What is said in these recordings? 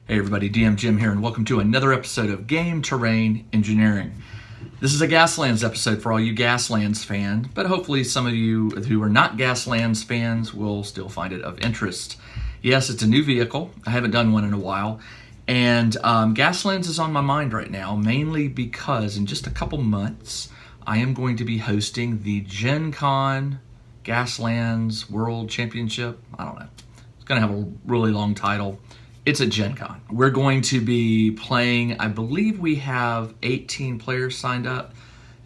Hey everybody, DM Jim here, and welcome to another episode of Game Terrain Engineering. This is a Gaslands episode for all you Gaslands fans, but hopefully some of you who are not Gaslands fans will still find it of interest. Yes, it's a new vehicle. I haven't done one in a while, and Gaslands is on my mind right now, mainly because in just a couple months, I am going to be hosting the Gen Con Gaslands World Championship. I don't know. It's going to have a really long title. It's at Gen Con. We're going to be playing, I believe we have 18 players signed up.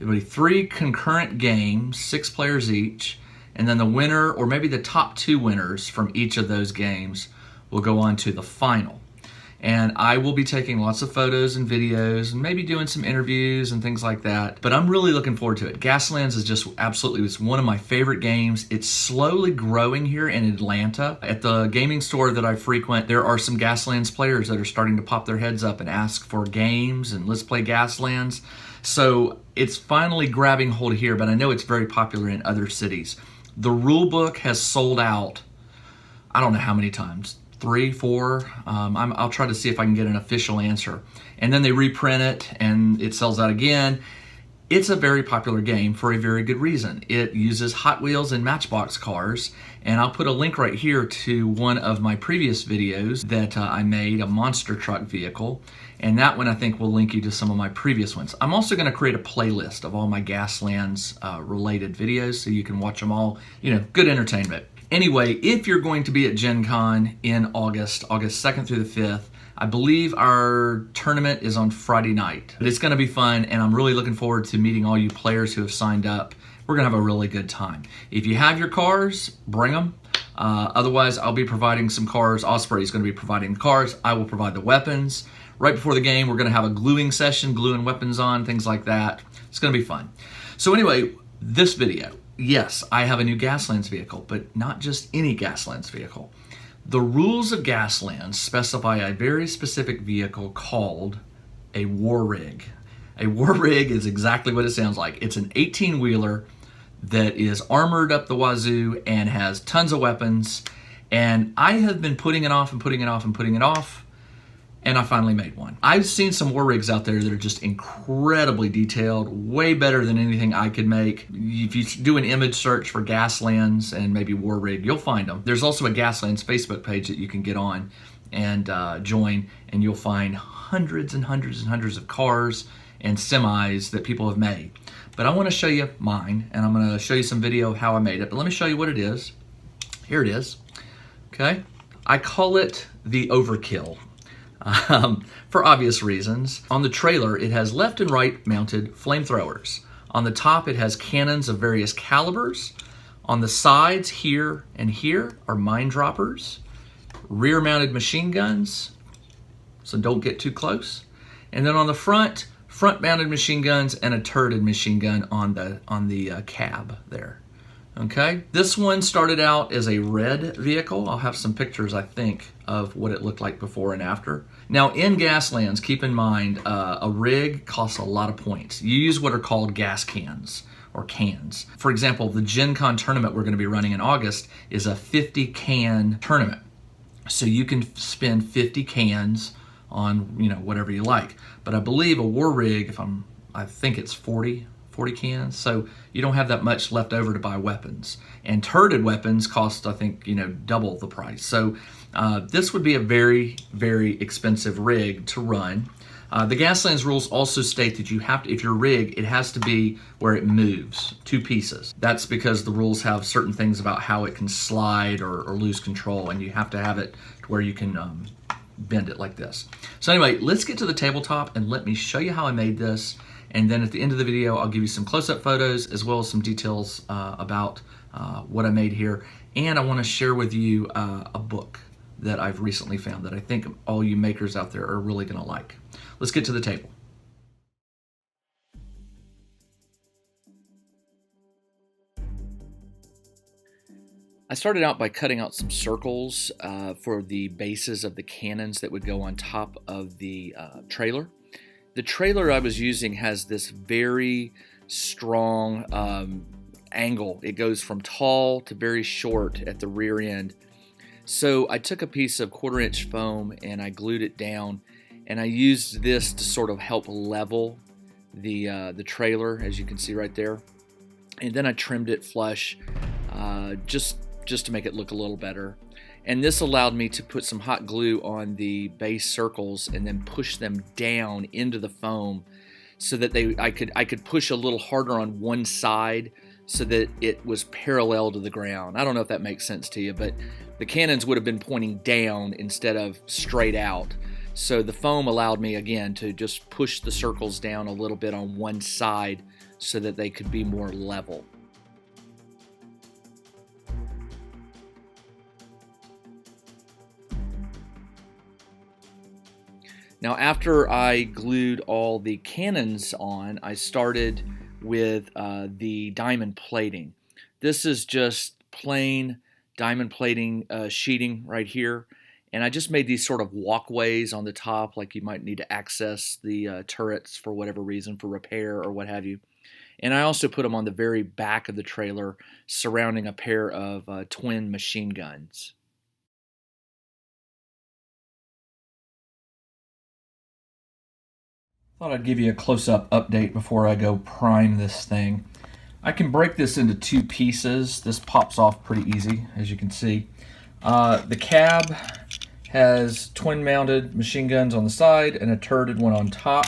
It'll be 3 concurrent games, 6 players each, and then the winner, or maybe the top 2 winners from each of those games, will go on to the final. And I will be taking lots of photos and videos and maybe doing some interviews and things like that. But I'm really looking forward to it. Gaslands is just absolutely, it's one of my favorite games. It's slowly growing here in Atlanta. At the gaming store that I frequent, there are some Gaslands players that are starting to pop their heads up and ask for games and let's play Gaslands. So it's finally grabbing hold here, but I know it's very popular in other cities. The rule book has sold out, I don't know how many times. 3, 4. I'll try to see if I can get an official answer. And then they reprint it and it sells out again. It's a very popular game for a very good reason. It uses Hot Wheels and Matchbox cars, and I'll put a link right here to one of my previous videos that I made, a monster truck vehicle, and that one I think will link you to some of my previous ones. I'm also going to create a playlist of all my Gaslands related videos so you can watch them all. Good entertainment. Anyway, if you're going to be at Gen Con in August 2nd through the 5th, I believe our tournament is on Friday night. But it's going to be fun, and I'm really looking forward to meeting all you players who have signed up. We're going to have a really good time. If you have your cars, bring them. Otherwise, I'll be providing some cars. Osprey is going to be providing the cars. I will provide the weapons. Right before the game, we're going to have a gluing session, gluing weapons on, things like that. It's going to be fun. So anyway, this video. Yes, I have a new Gaslands vehicle, but not just any Gaslands vehicle. The rules of Gaslands specify a very specific vehicle called a war rig. A war rig is exactly what it sounds like. It's an 18-wheeler that is armored up the wazoo and has tons of weapons. And I have been putting it off and putting it off and putting it off, and I finally made one. I've seen some war rigs out there that are just incredibly detailed, way better than anything I could make. If you do an image search for Gaslands and maybe war rig, you'll find them. There's also a Gaslands Facebook page that you can get on and join, and you'll find hundreds and hundreds and hundreds of cars and semis that people have made. But I want to show you mine, and I'm going to show you some video of how I made it. But let me show you what it is. Here it is. Okay, I call it the OverKill. For obvious reasons. On the trailer, it has left and right mounted flamethrowers. On the top, it has cannons of various calibers. On the sides, here and here, are mine droppers, rear mounted machine guns, so don't get too close. And then on the front mounted machine guns and a turreted machine gun on the cab there. Okay, this one started out as a red vehicle. I'll have some pictures, I think, of what it looked like before and after. Now, in Gaslands, keep in mind, a rig costs a lot of points. You use what are called gas cans, or cans. For example, the Gen Con tournament we're going to be running in August is a 50-can tournament. So you can spend 50 cans on, whatever you like. But I believe a war rig, I think it's 40 cans, so you don't have that much left over to buy weapons. And turreted weapons cost, I think, double the price. So this would be a very, very expensive rig to run. The Gaslands rules also state that you have to, if your rig, it has to be where it moves, 2 pieces. That's because the rules have certain things about how it can slide or lose control, and you have to have it to where you can bend it like this. So anyway, let's get to the tabletop and let me show you how I made this. And then at the end of the video, I'll give you some close-up photos as well as some details about what I made here. And I want to share with you a book that I've recently found that I think all you makers out there are really going to like. Let's get to the table. I started out by cutting out some circles for the bases of the cannons that would go on top of the trailer. The trailer I was using has this very strong angle. It goes from tall to very short at the rear end. So I took a piece of 1/4-inch foam and I glued it down, and I used this to sort of help level the trailer, as you can see right there. And then I trimmed it flush, just to make it look a little better. And this allowed me to put some hot glue on the base circles and then push them down into the foam, so that I could push a little harder on one side so that it was parallel to the ground. I don't know if that makes sense to you, but the cannons would have been pointing down instead of straight out. So the foam allowed me, again, to just push the circles down a little bit on one side so that they could be more level. Now, after I glued all the cannons on, I started with the diamond plating. This is just plain diamond plating sheeting right here. And I just made these sort of walkways on the top, like you might need to access the turrets for whatever reason, for repair or what have you. And I also put them on the very back of the trailer, surrounding a pair of twin machine guns. Thought I'd give you a close-up update before I go prime this thing. I can break this into two pieces. This pops off pretty easy, as you can see. The cab has twin-mounted machine guns on the side and a turreted one on top.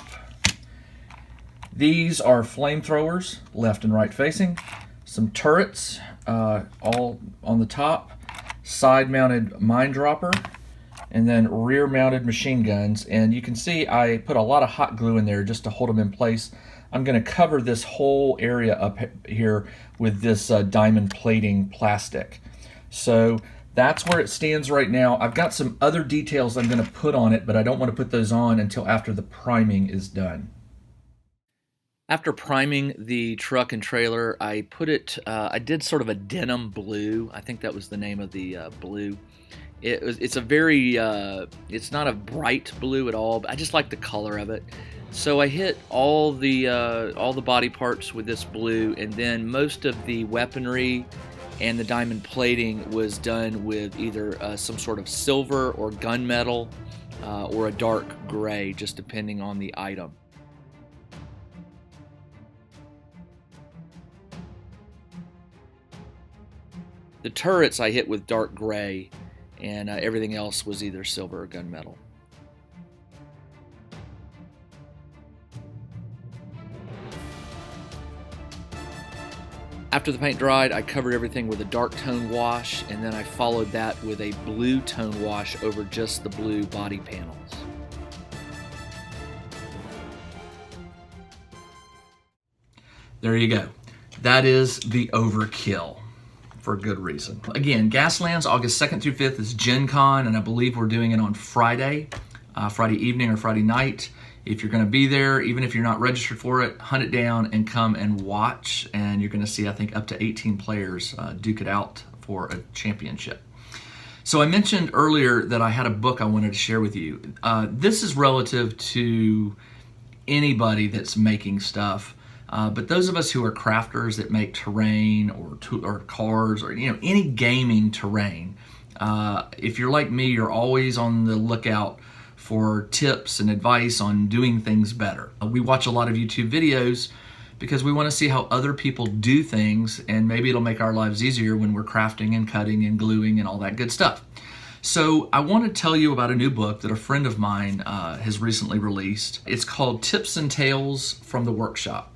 These are flamethrowers, left and right facing. Some turrets, all on the top. Side-mounted mine dropper. And then rear-mounted machine guns. And you can see I put a lot of hot glue in there just to hold them in place. I'm going to cover this whole area up here with this diamond plating plastic. So that's where it stands right now. I've got some other details I'm going to put on it, but I don't want to put those on until after the priming is done. After priming the truck and trailer, I did sort of a denim blue. I think that was the name of the blue. It's a very, it's not a bright blue at all, but I just like the color of it. So I hit all the body parts with this blue, and then most of the weaponry and the diamond plating was done with either some sort of silver or gunmetal or a dark gray, just depending on the item. The turrets I hit with dark gray, and everything else was either silver or gunmetal. After the paint dried, I covered everything with a dark tone wash, and then I followed that with a blue tone wash over just the blue body panels. There you go. That is the overkill. For good reason. Again, Gaslands, August 2nd through 5th is Gen Con, and I believe we're doing it on Friday evening or Friday night. If you're going to be there, even if you're not registered for it, hunt it down and come and watch, and you're going to see, I think, up to 18 players duke it out for a championship. So I mentioned earlier that I had a book I wanted to share with you. This is relative to anybody that's making stuff. But those of us who are crafters that make terrain or cars or any gaming terrain, if you're like me, you're always on the lookout for tips and advice on doing things better. We watch a lot of YouTube videos because we want to see how other people do things, and maybe it'll make our lives easier when we're crafting and cutting and gluing and all that good stuff. So I want to tell you about a new book that a friend of mine has recently released. It's called Tips and Tales from the Workshop.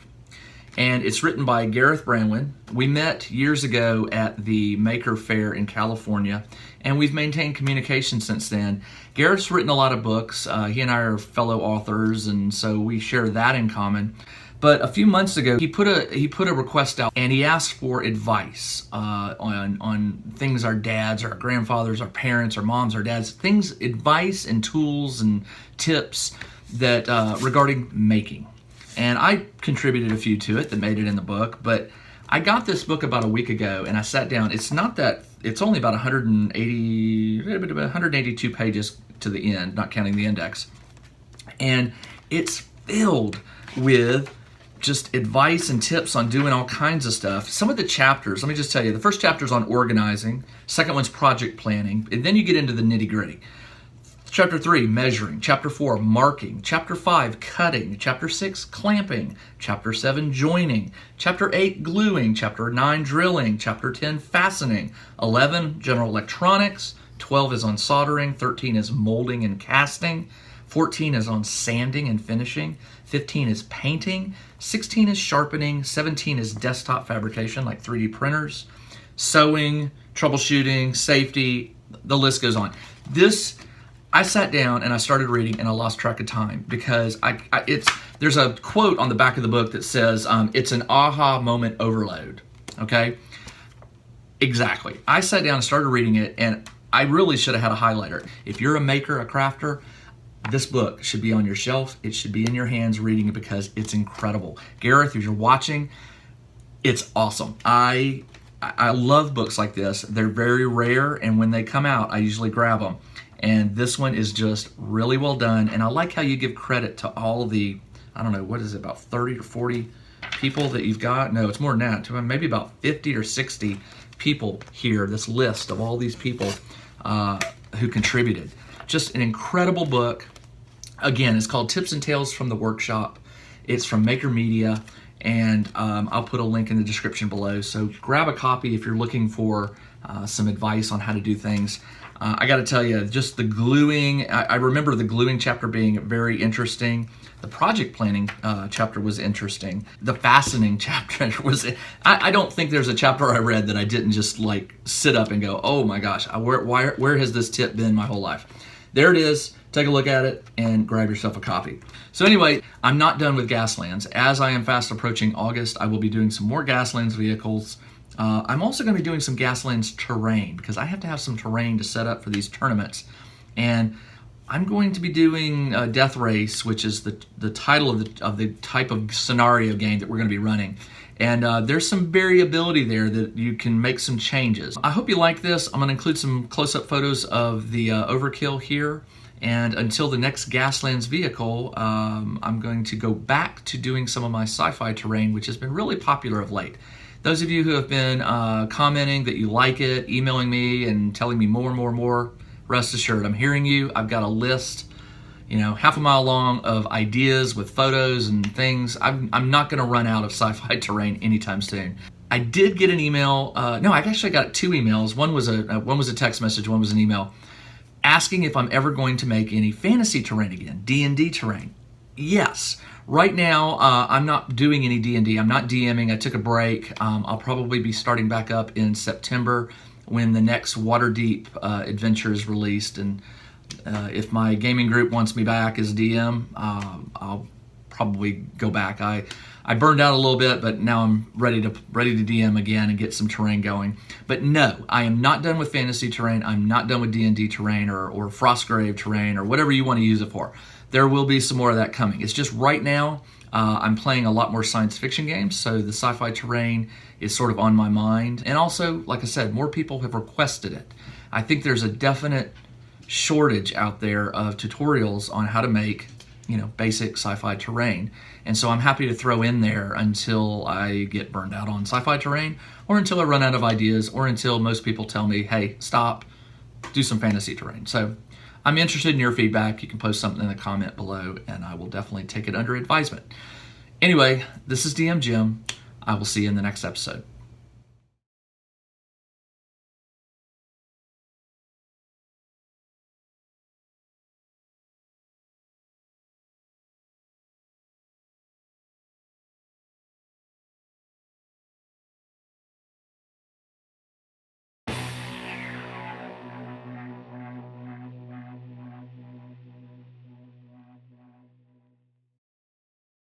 And it's written by Gareth Branwyn. We met years ago at the Maker Fair in California, and we've maintained communication since then. Gareth's written a lot of books. He and I are fellow authors, and so we share that in common. But a few months ago, he put a request out, and he asked for advice on things our dads, our grandfathers, our parents, our moms, our dads, advice and tools and tips that regarding making. And I contributed a few to it that made it in the book, but I got this book about a week ago, and I sat down. It's only about 182 pages to the end, not counting the index. And it's filled with just advice and tips on doing all kinds of stuff. Some of the chapters, let me just tell you, the first chapter is on organizing, second one's project planning, and then you get into the nitty-gritty. Chapter 3, measuring. Chapter 4, marking. Chapter 5, cutting. Chapter 6, clamping. Chapter 7, joining. Chapter 8, gluing. Chapter 9, drilling. Chapter 10, fastening. 11, general electronics. 12 is on soldering. 13 is molding and casting. 14 is on sanding and finishing. 15 is painting. 16 is sharpening. 17 is desktop fabrication, like 3D printers. Sewing, troubleshooting, safety, the list goes on. I sat down and I started reading and I lost track of time because there's a quote on the back of the book that says, it's an aha moment overload, okay? Exactly. I sat down and started reading it, and I really should have had a highlighter. If you're a maker, a crafter, this book should be on your shelf. It should be in your hands reading it because it's incredible. Gareth, if you're watching, it's awesome. I love books like this. They're very rare, and when they come out, I usually grab them. And this one is just really well done. And I like how you give credit to all the, I don't know, what is it, about 30 or 40 people that you've got? No, it's more than that. Maybe about 50 or 60 people here, this list of all these people who contributed. Just an incredible book. Again, it's called Tips and Tales from the Workshop. It's from Maker Media, and I'll put a link in the description below. So grab a copy if you're looking for some advice on how to do things. I got to tell you, just the gluing, I remember the gluing chapter being very interesting. The project planning chapter was interesting. The fastening chapter was, I don't think there's a chapter I read that I didn't just like sit up and go, oh my gosh, where has this tip been my whole life? There it is. Take a look at it and grab yourself a copy. So anyway, I'm not done with Gaslands. As I am fast approaching August, I will be doing some more Gaslands vehicles. I'm also going to be doing some Gaslands terrain because I have to have some terrain to set up for these tournaments. And I'm going to be doing Death Race, which is the title of the type of scenario game that we're going to be running. And there's some variability there that you can make some changes. I hope you like this. I'm going to include some close-up photos of the OverKill here. And until the next Gaslands vehicle, I'm going to go back to doing some of my sci-fi terrain, which has been really popular of late. Those of you who have been commenting that you like it, emailing me and telling me more, rest assured, I'm hearing you. I've got a list, half a mile long of ideas with photos and things. I'm not going to run out of sci-fi terrain anytime soon. I did get an email. No, I've actually got 2 emails. One was a text message. One was an email asking if I'm ever going to make any fantasy terrain again, D&D terrain. Yes. Right now, I'm not doing any D&D. I'm not DMing. I took a break. I'll probably be starting back up in September when the next Waterdeep adventure is released. And if my gaming group wants me back as DM, I'll probably go back. I burned out a little bit, but now I'm ready to DM again and get some terrain going. But no, I am not done with fantasy terrain. I'm not done with D&D terrain or Frostgrave terrain or whatever you want to use it for. There will be some more of that coming. It's just right now I'm playing a lot more science fiction games, so the sci-fi terrain is sort of on my mind. And also, like I said, more people have requested it. I think there's a definite shortage out there of tutorials on how to make, basic sci-fi terrain. And so I'm happy to throw in there until I get burned out on sci-fi terrain, or until I run out of ideas, or until most people tell me, hey, stop, do some fantasy terrain. So I'm interested in your feedback. You can post something in the comment below, and I will definitely take it under advisement. Anyway, this is DM Jim. I will see you in the next episode.